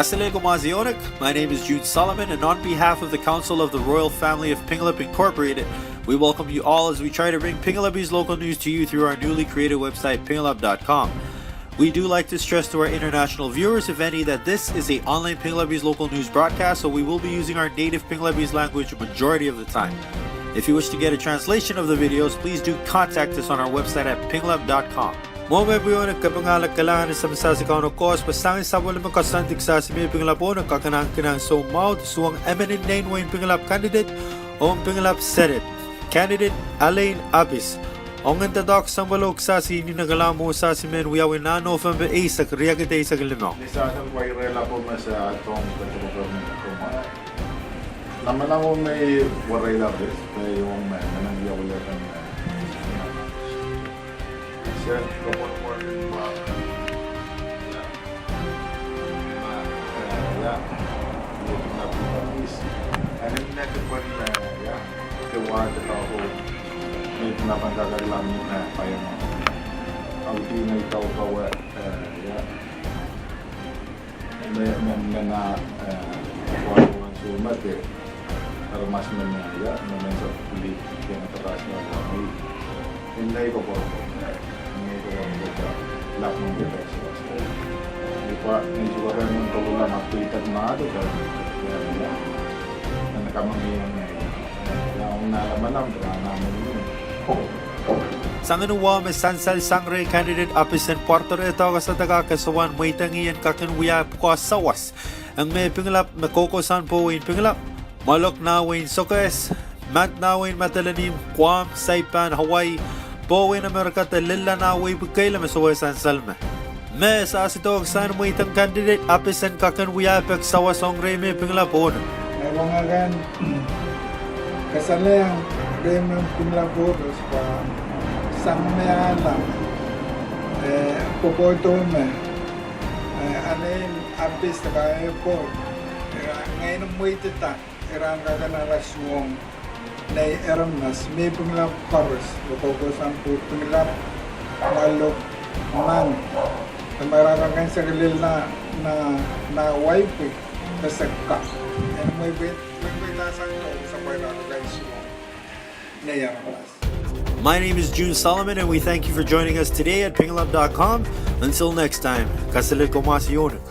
My name is June Solomon, and on behalf of the Council of the Royal Family of Pingelap Incorporated, we welcome you all as we try to bring Pingelapese local news to you through our newly created website, pingelap.com. We do like to stress to our international viewers, if any, that this is an online Pingelapese local news broadcast, so we will be using our native Pingelapese language majority of the time. If you wish to get a translation of the videos, please do contact us on our website at pingelap.com. Mo may buyo nagkapangalak kailangan sa masasikaw ng kos, pasangin sa wala makasantik sa si may Pingelap po nagkakanang so maut suwang eminent name Wayne Pingelap candidate o Pingelap Senate candidate Alain Apis. Ang intadok sa balok sa si ninagalamo sa si men wiyawin na November 8 sa kriyagitay sa galimaw. Sa akin po ay rela po sa atong government ako. Naman ako may waray labis, may yung manangyawala ng siya kapag working wow. Looking up the peace. And in that one, the word that ako may pinapangkagalam na kaya mo. Ang pinay ikaw kawa, may na kuwan sumat pero mas manaya, naman sa pilit kaya natakas na kami. Hindi ko po. Lahat ng depresya. Hindi pa, medyo ka rin yung kagulang makitag na ito na nakamangyayon na yung nalaman lang, pero naman yun. Sanganuwa may sansal sangre candidate Apis in Puerto Rico kasataga kasawan may tangiyan kakinwiya po sawas. Ang may Pingelap makokosan po Wayne Pingelap. Malok na Wayne Sokes, Mat na Wayne Matalanim, Guam, Saipan, Hawaii, Bowen Amerika talila na way bukay lamang sa wasan salma. Me sa asitog saan mo itang candidate Apis and kakanwiyapag sa wasong reme Pingelapon. Ewan nga gan, kasalayang reme Pingelapon pa sang maya lang. Pupoto me, Alain Apis na kaya po. Ngayon mo itita, irang kakanaraswong. Nay eramnas may Pingelap paros lukokosan po Pingelap malok man tamarakan sa galil na wife kasagka and may lasan ko sa pagkakaroon na eramnas. My name is June Solomon, and we thank you for joining us today at pingelap.com. Until next time, kasalit ko masiyonik.